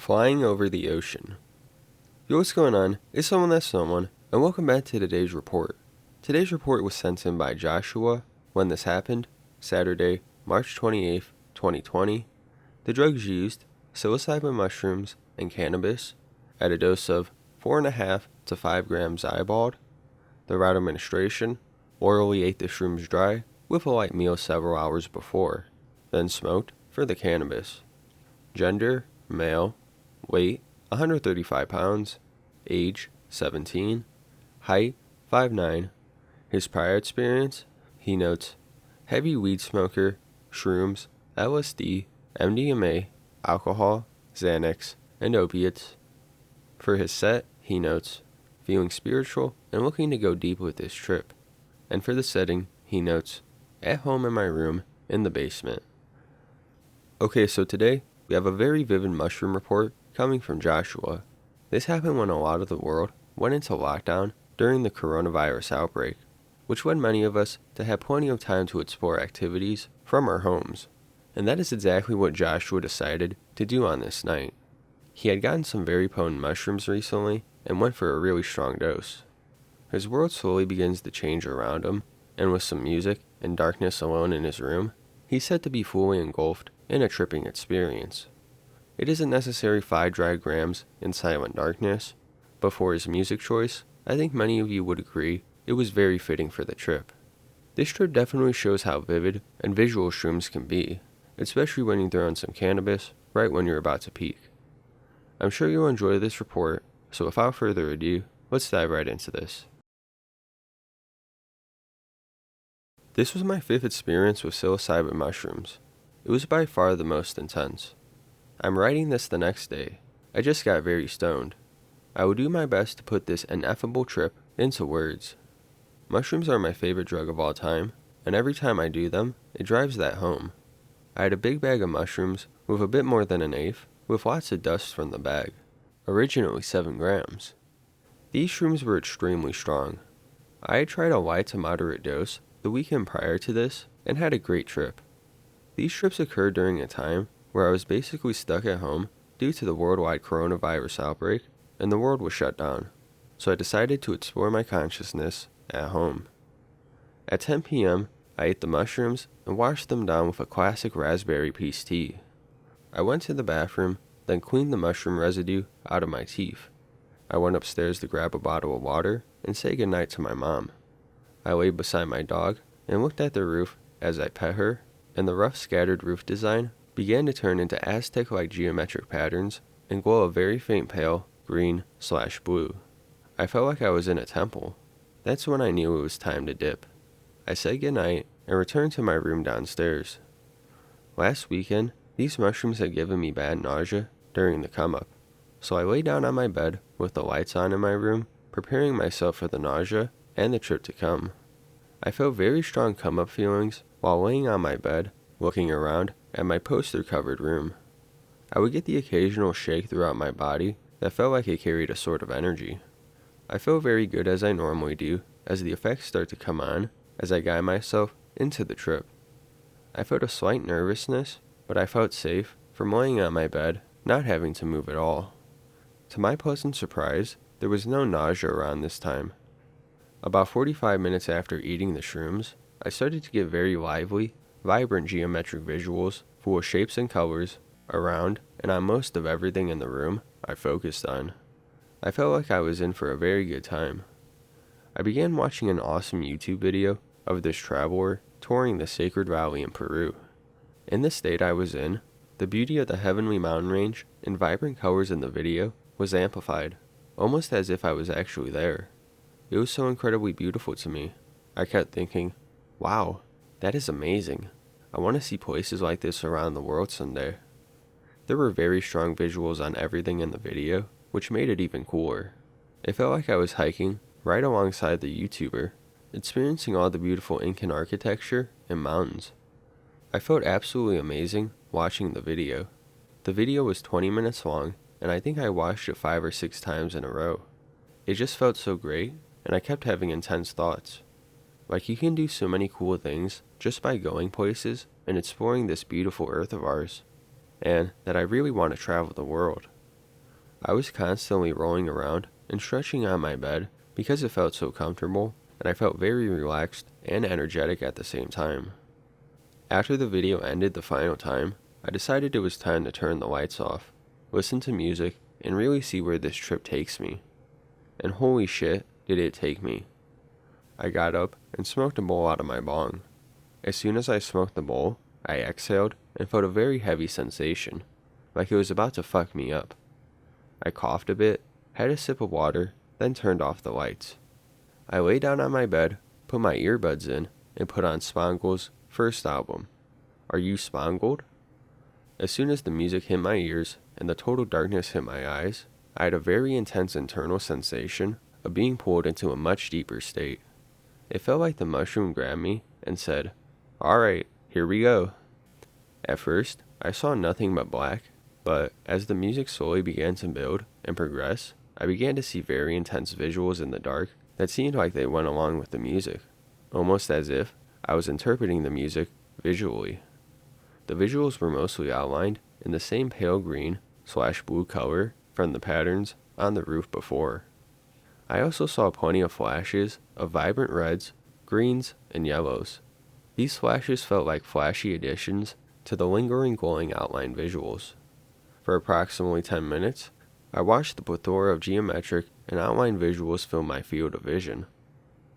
Flying over the ocean. Yo, what's going on? It's someone that's someone, and welcome back to today's report. Today's report was sent in by Joshua when this happened, Saturday, March 28th, 2020. The drugs used, psilocybin mushrooms and cannabis, at a dose of 4.5 to 5 grams eyeballed. The route of administration, orally ate the shrooms dry with a light meal several hours before, then smoked for the cannabis. Gender, male. Weight, 135 pounds. Age, 17. Height, 5'9". His prior experience, he notes, heavy weed smoker, shrooms, LSD, MDMA, alcohol, Xanax, and opiates. For his set, he notes, feeling spiritual and looking to go deep with this trip. And for the setting, he notes, at home in my room, in the basement. Okay, so today, we have a very vivid mushroom report coming from Joshua. This happened when a lot of the world went into lockdown during the coronavirus outbreak, which led many of us to have plenty of time to explore activities from our homes. And that is exactly what Joshua decided to do on this night. He had gotten some very potent mushrooms recently and went for a really strong dose. His world slowly begins to change around him, and with some music and darkness alone in his room, he's said to be fully engulfed in a tripping experience. It isn't necessary 5 dry grams in silent darkness, but for his music choice, I think many of you would agree it was very fitting for the trip. This trip definitely shows how vivid and visual shrooms can be, especially when you throw in some cannabis right when you're about to peak. I'm sure you'll enjoy this report, so without further ado, let's dive right into this. This was my 5th experience with psilocybin mushrooms. It was by far the most intense. I'm writing this the next day. I just got very stoned. I will do my best to put this ineffable trip into words. Mushrooms are my favorite drug of all time, and every time I do them, it drives that home. I had a big bag of mushrooms with a bit more than an eighth, with lots of dust from the bag. Originally 7 grams. These shrooms were extremely strong. I had tried a light to moderate dose the weekend prior to this, and had a great trip. These trips occurred during a time where I was basically stuck at home due to the worldwide coronavirus outbreak, and the world was shut down, so I decided to explore my consciousness at home. At 10 p.m., I ate the mushrooms and washed them down with a classic raspberry peach tea. I went to the bathroom, then cleaned the mushroom residue out of my teeth. I went upstairs to grab a bottle of water and say goodnight to my mom. I laid beside my dog and looked at the roof as I pet her, and the rough scattered roof design began to turn into Aztec-like geometric patterns and glow a very faint pale green/blue. I felt like I was in a temple. That's when I knew it was time to dip. I said goodnight and returned to my room downstairs. Last weekend, these mushrooms had given me bad nausea during the come-up, so I lay down on my bed with the lights on in my room, preparing myself for the nausea and the trip to come. I felt very strong come-up feelings while laying on my bed, looking around at my poster-covered room. I would get the occasional shake throughout my body that felt like it carried a sort of energy. I feel very good as I normally do as the effects start to come on as I guide myself into the trip. I felt a slight nervousness, but I felt safe from laying on my bed, not having to move at all. To my pleasant surprise, there was no nausea around this time. About 45 minutes after eating the shrooms, I started to get very lively, vibrant geometric visuals full of shapes and colors around and on most of everything in the room I focused on. I felt like I was in for a very good time. I began watching an awesome YouTube video of this traveler touring the Sacred Valley in Peru. In the state I was in, the beauty of the heavenly mountain range and vibrant colors in the video was amplified, almost as if I was actually there. It was so incredibly beautiful to me. I kept thinking, wow, that is amazing. I want to see places like this around the world someday. There were very strong visuals on everything in the video, which made it even cooler. It felt like I was hiking right alongside the YouTuber, experiencing all the beautiful Incan architecture and mountains. I felt absolutely amazing watching the video. The video was 20 minutes long, and I think I watched it 5 or 6 times in a row. It just felt so great, and I kept having intense thoughts. Like, you can do so many cool things just by going places and exploring this beautiful earth of ours, and that I really want to travel the world. I was constantly rolling around and stretching on my bed because it felt so comfortable, and I felt very relaxed and energetic at the same time. After the video ended the final time, I decided it was time to turn the lights off, listen to music, and really see where this trip takes me. And holy shit, did it take me. I got up and smoked a bowl out of my bong. As soon as I smoked the bowl, I exhaled and felt a very heavy sensation, like it was about to fuck me up. I coughed a bit, had a sip of water, then turned off the lights. I lay down on my bed, put my earbuds in, and put on Shpongled's first album, Are You Shpongled? As soon as the music hit my ears and the total darkness hit my eyes, I had a very intense internal sensation of being pulled into a much deeper state. It felt like the mushroom grabbed me and said, "Alright, here we go." At first, I saw nothing but black, but as the music slowly began to build and progress, I began to see very intense visuals in the dark that seemed like they went along with the music, almost as if I was interpreting the music visually. The visuals were mostly outlined in the same pale green/blue color from the patterns on the roof before. I also saw plenty of flashes of vibrant reds, greens, and yellows. These flashes felt like flashy additions to the lingering glowing outline visuals. For approximately 10 minutes, I watched the plethora of geometric and outline visuals fill my field of vision.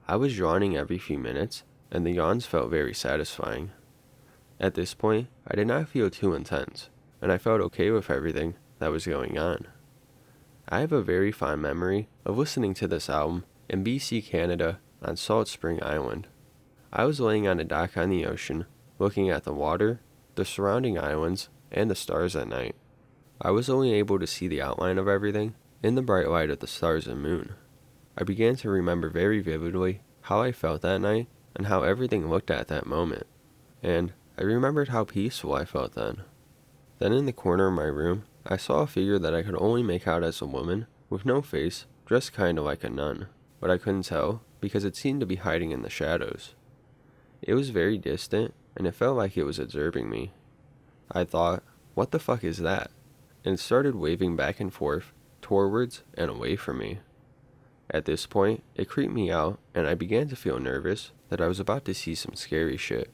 I was yawning every few minutes, and the yawns felt very satisfying. At this point, I did not feel too intense, and I felt okay with everything that was going on. I have a very fond memory of listening to this album in BC, Canada, on Salt Spring Island. I was laying on a dock on the ocean, looking at the water, the surrounding islands, and the stars at night. I was only able to see the outline of everything in the bright light of the stars and moon. I began to remember very vividly how I felt that night and how everything looked at that moment, and I remembered how peaceful I felt then. Then in the corner of my room, I saw a figure that I could only make out as a woman, with no face, dressed kinda like a nun, but I couldn't tell because it seemed to be hiding in the shadows. It was very distant, and it felt like it was observing me. I thought, what the fuck is that? And it started waving back and forth, towards and away from me. At this point, it creeped me out, and I began to feel nervous that I was about to see some scary shit.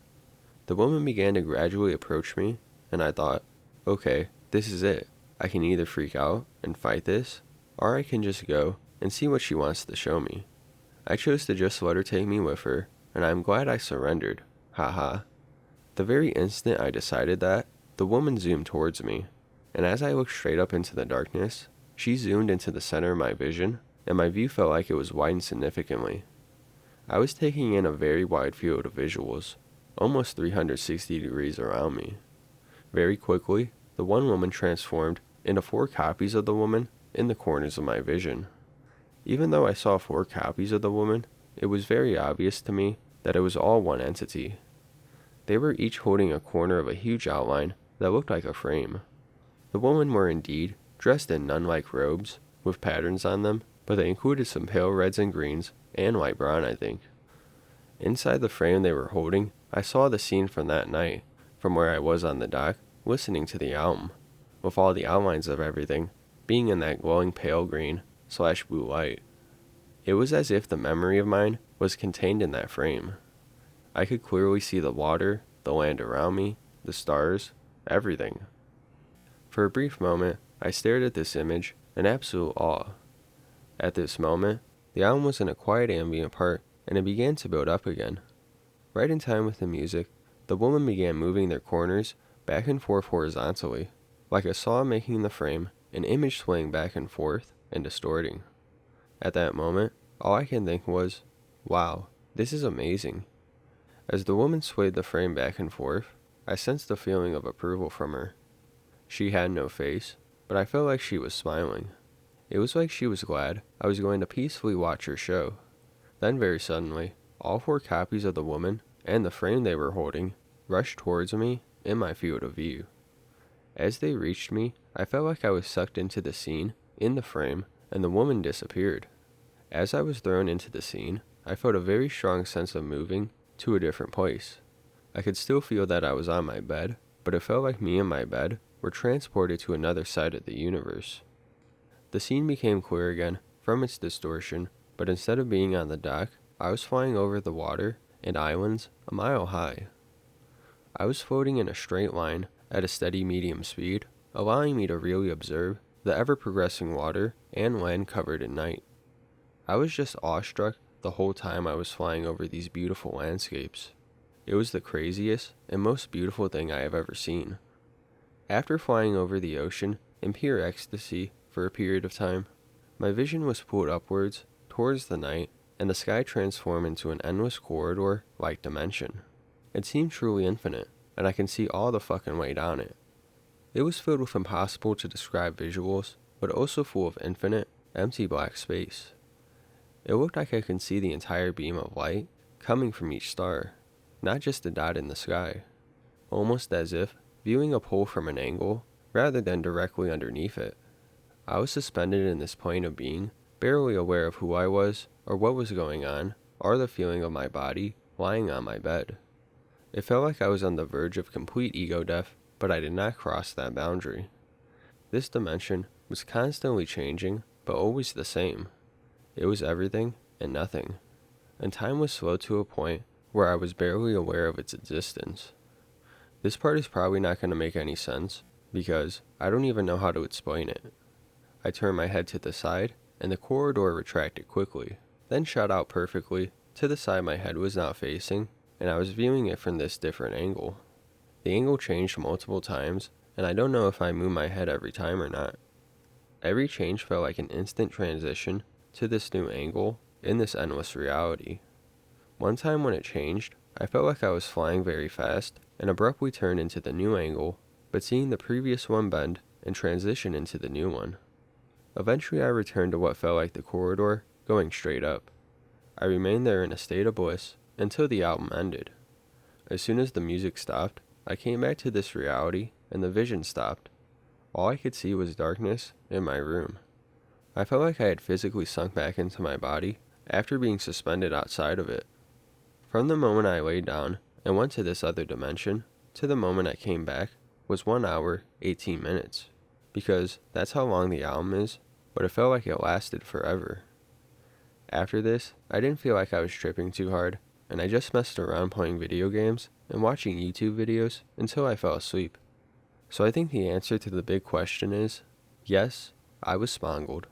The woman began to gradually approach me, and I thought, okay, this is it. I can either freak out and fight this, or I can just go and see what she wants to show me. I chose to just let her take me with her, and I'm glad I surrendered. Haha. The very instant I decided that, the woman zoomed towards me, and as I looked straight up into the darkness, she zoomed into the center of my vision, and my view felt like it was widened significantly. I was taking in a very wide field of visuals, almost 360 degrees around me. Very quickly, the one woman transformed into 4 copies of the woman in the corners of my vision. Even though I saw 4 copies of the woman, it was very obvious to me that it was all one entity. They were each holding a corner of a huge outline that looked like a frame. The women were indeed dressed in nun-like robes with patterns on them, but they included some pale reds and greens and light brown, I think. Inside the frame they were holding, I saw the scene from that night, from where I was on the dock, listening to the album, with all the outlines of everything being in that glowing pale green/blue light. It was as if the memory of mine was contained in that frame. I could clearly see the water, the land around me, the stars, everything. For a brief moment, I stared at this image in absolute awe. At this moment, the album was in a quiet ambient part, and it began to build up again. Right in time with the music, the woman began moving their corners back and forth horizontally, like I saw making the frame an image swaying back and forth and distorting. At that moment, all I can think was, wow, this is amazing. As the woman swayed the frame back and forth, I sensed a feeling of approval from her. She had no face, but I felt like she was smiling. It was like she was glad I was going to peacefully watch her show. Then very suddenly, all 4 copies of the woman and the frame they were holding rushed towards me in my field of view. As they reached me, I felt like I was sucked into the scene in the frame, and the woman disappeared. As I was thrown into the scene, I felt a very strong sense of moving to a different place. I could still feel that I was on my bed, but it felt like me and my bed were transported to another side of the universe. The scene became clear again from its distortion, but instead of being on the dock, I was flying over the water and islands a mile high. I was floating in a straight line at a steady medium speed, allowing me to really observe the ever-progressing water and land covered in night. I was just awestruck the whole time I was flying over these beautiful landscapes. It was the craziest and most beautiful thing I have ever seen. After flying over the ocean in pure ecstasy for a period of time, my vision was pulled upwards towards the night, and the sky transformed into an endless corridor-like dimension. It seemed truly infinite, and I can see all the fucking way down it. It was filled with impossible to describe visuals, but also full of infinite, empty black space. It looked like I could see the entire beam of light coming from each star, not just a dot in the sky, almost as if viewing a pole from an angle rather than directly underneath it. I was suspended in this plane of being, barely aware of who I was or what was going on, or the feeling of my body lying on my bed. It felt like I was on the verge of complete ego death, but I did not cross that boundary. This dimension was constantly changing, but always the same. It was everything and nothing, and time was slowed to a point where I was barely aware of its existence. This part is probably not going to make any sense, because I don't even know how to explain it. I turned my head to the side, and the corridor retracted quickly, then shot out perfectly to the side my head was not facing, and I was viewing it from this different angle. The angle changed multiple times, and I don't know if I moved my head every time or not. Every change felt like an instant transition to this new angle in this endless reality. One time when it changed, I felt like I was flying very fast and abruptly turned into the new angle, but seeing the previous one bend and transition into the new one. Eventually I returned to what felt like the corridor, going straight up. I remained there in a state of bliss until the album ended. As soon as the music stopped, I came back to this reality and the vision stopped. All I could see was darkness in my room. I felt like I had physically sunk back into my body after being suspended outside of it. From the moment I laid down and went to this other dimension to the moment I came back was 1 hour, 18 minutes, because that's how long the album is, but it felt like it lasted forever. After this, I didn't feel like I was tripping too hard, and I just messed around playing video games and watching YouTube videos until I fell asleep. So I think the answer to the big question is, yes, I was Shpongled.